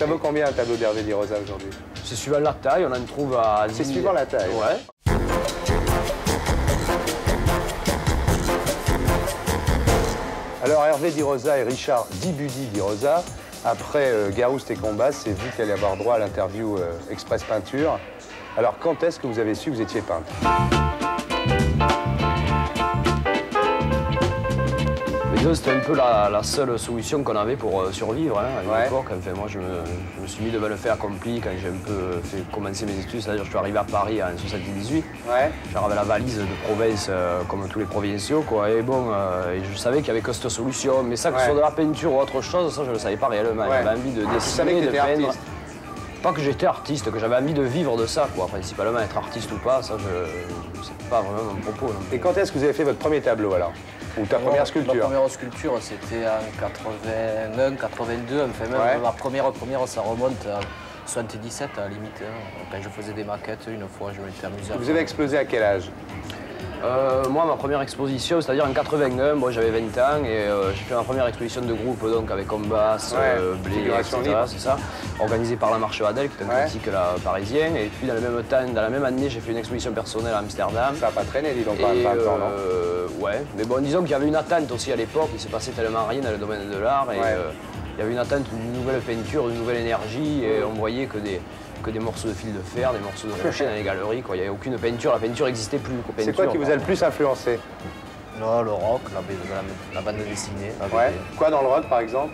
Ça vaut combien un tableau d'Hervé Di Rosa aujourd'hui? C'est suivant la taille, on en trouve à 10 000. C'est suivant la taille? Ouais. Alors Hervé Di Rosa et Richard Dibudi Di Rosa, après Garouste et Combas, c'est vous qui allez avoir droit à l'interview Express Peinture. Alors quand est-ce que vous avez su que vous étiez peintre? C'était un peu la seule solution qu'on avait pour survivre à l'époque. Enfin, moi, je me suis mis devant le fait accompli quand j'ai un peu commencé mes études. C'est-à-dire que je suis arrivé à Paris en 78. Ouais. J'avais la valise de province comme tous les provinciaux, quoi. Et bon, je savais qu'il n'y avait que cette solution. Mais ça, que ce soit de la peinture ou autre chose, ça, je ne le savais pas réellement. J'avais envie de dessiner, de peindre. Artiste. Pas que j'étais artiste, que j'avais envie de vivre de ça, quoi. Principalement, être artiste ou pas, ça, c'est pas vraiment mon propos. Et quand est-ce que vous avez fait votre premier tableau, alors? Ou ta première sculpture? Ma première sculpture, c'était en 81, 82. Enfin, même ma première, ça remonte à 77 à la limite. Quand je faisais des maquettes, une fois, je m'étais amusé. Vous avez explosé à quel âge? Moi, ma première exposition, c'est-à-dire en 81, moi j'avais 20 ans et j'ai fait ma première exposition de groupe donc avec Combas, Blé, etc. C'est ça, organisée par la Marche Adèle, qui est un critique parisien. Et puis dans la même année, j'ai fait une exposition personnelle à Amsterdam. Ça n'a pas traîné, dis donc, pas 20 ans, non? Ouais, mais bon, disons qu'il y avait une attente aussi à l'époque, il se passait tellement rien dans le domaine de l'art. Et il y avait une attente d'une nouvelle peinture, d'une nouvelle énergie, et on voyait que des morceaux de fil de fer, des morceaux de rocher dans les galeries, quoi. Il n'y avait aucune peinture, la peinture n'existait plus. C'est quoi qui vous a le plus influencé? Non, le rock, la bande dessinée. Quoi dans le rock, par exemple?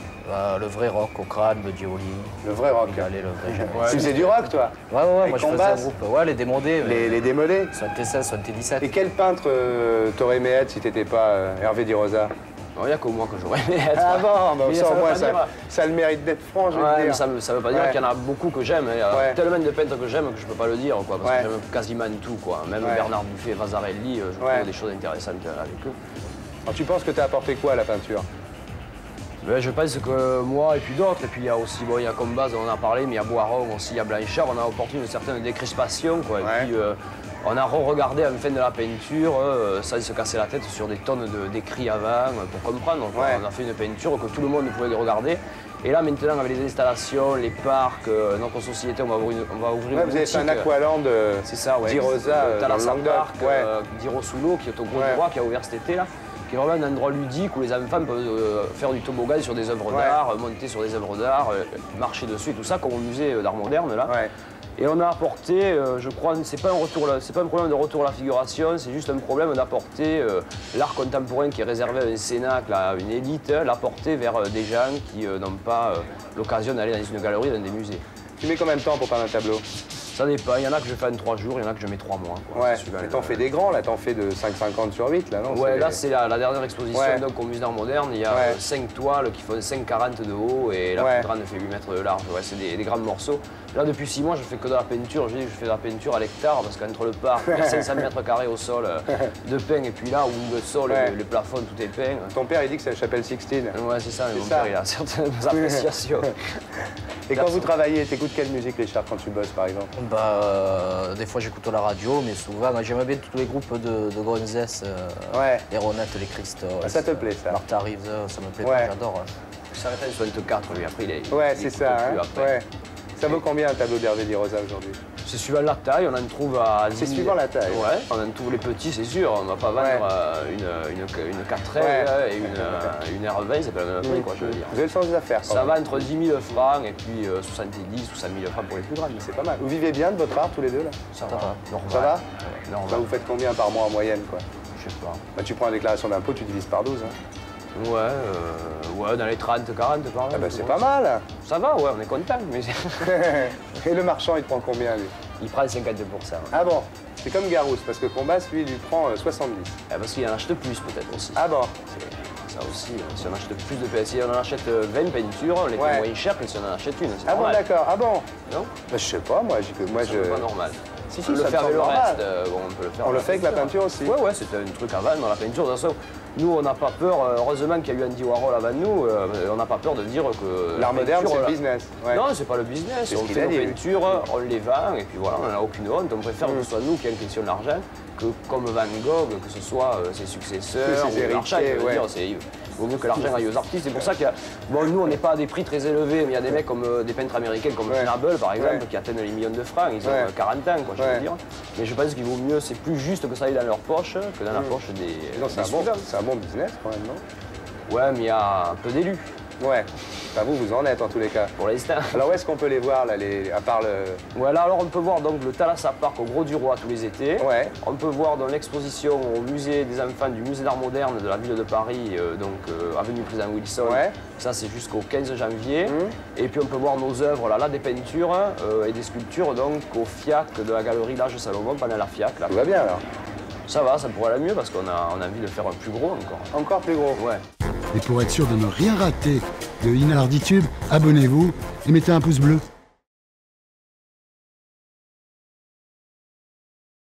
Le vrai rock, au crâne, de Dioli. Le vrai rock? Allez, le vrai. Tu faisais du rock, toi? Ouais, moi je faisais un groupe. Ouais, les démodés. Les démodés? 76, 77. Et quel peintre t'aurais aimé être si t'étais pas Hervé Di Rosa? Il n'y a que moi que j'aurais aimé être. Ah bon, mais ça au moins, ça a le mérite d'être franc, je veux dire. Mais ça veut pas dire qu'il y en a beaucoup que j'aime. Il y a tellement de peintres que j'aime que je peux pas le dire, quoi, parce que j'aime quasiment tout, quoi. Même Bernard Buffet et Vasarely, je trouve des choses intéressantes avec eux. Alors tu penses que tu as apporté quoi à la peinture? Je pense que moi et puis d'autres, et puis il y a aussi, il y a Combas, on en a parlé, mais il y a Boiron aussi, il y a Blanchard, on a apporté une certaine décrispation, quoi. Et puis on a re-regardé à la fin de la peinture sans se casser la tête sur des tonnes d'écrits avant pour comprendre. Donc, on a fait une peinture que tout le monde pouvait regarder. Et là maintenant avec les installations, les parcs, notre société, on va ouvrir une vous avez fait un aqualand Di Rosa dans le Languedoc. Diro Soulo qui est au Gros Droit, qui a ouvert cet été là. Qui est vraiment un endroit ludique où les enfants peuvent faire du toboggan sur des œuvres d'art, monter sur des œuvres d'art, marcher dessus, tout ça, comme au musée d'art moderne là. Et on a apporté, je crois, c'est pas un problème de retour à la figuration, c'est juste un problème d'apporter l'art contemporain qui est réservé à un cénacle, à une élite, l'apporter vers des gens qui n'ont pas l'occasion d'aller dans une galerie, dans des musées. Tu mets combien de temps pour peindre un tableau? Ça dépend, il y en a que je fais en 3 jours, il y en a que je mets 3 mois. Quoi. Mais t'en fais des grands, là, t'en fais de 5,50 sur 8, là, non? Ouais, là, c'est la dernière exposition donc, au musée d'art moderne. Il y a 5 toiles qui font 5,40 de haut et la plus grande fait 8 mètres de large. Ouais, c'est des grands morceaux. Là, depuis 6 mois, je fais que de la peinture. Je fais de la peinture à l'hectare parce qu'entre le parc, il y a 500 mètres carrés au sol de peint et puis là où le sol, les plafonds, tout est peint. Ton père, il dit que c'est la chapelle Sixtine. Ouais, c'est ça, mon père, il a certaines appréciations. Et quand vous travaillez, t'écoutes quelle musique, Richard, quand tu bosses, par exemple? Des fois j'écoute la radio, mais souvent j'aime bien tous les groupes de gonzesses, les Ronettes, les Christophe. Ça te plaît, ça? Martha Reeves, ça me plaît, j'adore. Il s'arrête en 64, lui, après il est. Ouais, c'est ça. Ça vaut combien un tableau d'Hervé Di Rosa aujourd'hui? C'est suivant la taille, on en trouve à... C'est suivant la taille? Ouais, on en trouve les petits, c'est sûr. On ne va pas vendre une 4L et une R20, c'est pas le même prix, quoi, je veux dire. Vous avez le sens des affaires, ça va entre 10 000 francs et puis 70 ou 100 000 francs pour les plus grandes. C'est pas mal. Vous vivez bien de votre art, tous les deux, là? Ça va. Normal. Ça va? Normal. Vous faites combien par mois en moyenne, quoi? Je sais pas. Tu prends la déclaration d'impôt, tu divises par 12, Ouais, dans les 30, 40 par là. C'est pas mal. Ça va, ouais, on est content. Mais... Et le marchand, il prend combien, lui? Il prend 52%. Ah bon? C'est comme Garouste, parce que Combas, lui, il lui prend 70. Parce qu'il en achète plus, peut-être aussi. Ah bon? Ça aussi, si on achète plus de peintures, si on en achète 20 peintures, on les paye moins cher que si on en achète une. Ah bon, d'accord. Ah bon? Non? Je sais pas, moi, c'est pas normal. Si, on le fait avec le reste, on peut le faire. On le fait avec la peinture aussi? Ouais, c'était un truc à vendre dans la peinture. De toute façon, nous, on n'a pas peur, heureusement qu'il y a eu Andy Warhol avant nous, on n'a pas peur de dire que... L'art moderne, c'est le business. Non, c'est pas le business. On fait nos peintures, on les vend, et puis voilà, on n'a aucune honte. On préfère que ce soit nous qui questionne l'argent que comme Van Gogh, que ce soit ses successeurs, ses héritiers, vaut mieux que l'argent aille aux artistes. C'est pour ça que bon, nous, on n'est pas à des prix très élevés, mais il y a des mecs comme des peintres américains comme Schnabel, par exemple, qui atteignent les millions de francs. Ils ont 40 ans, quoi, je veux dire. Mais je pense qu'il vaut mieux, c'est plus juste que ça aille dans leur poche que dans la poche des. Non, c'est un bon business quand même, non? Ouais, mais il y a un peu d'élus. Ouais. Enfin, vous en êtes en tous les cas. Pour l'instant. Alors où est-ce qu'on peut les voir là, à part le... Ouais, là alors on peut voir donc le Thalassa Park au Gros du Roi tous les étés. Ouais. On peut voir dans l'exposition au musée des enfants du musée d'art moderne de la ville de Paris, avenue Président Wilson. Ouais. Ça c'est jusqu'au 15 janvier. Et puis on peut voir nos œuvres là des peintures et des sculptures donc au FIAC de la galerie L'Age Salomon pendant la FIAC. Là. Tout va bien alors. Ça va, ça pourrait aller mieux parce qu'on a envie de faire un plus gros encore. Encore plus gros? Ouais. Et pour être sûr de ne rien rater de Inarditube, abonnez-vous et mettez un pouce bleu.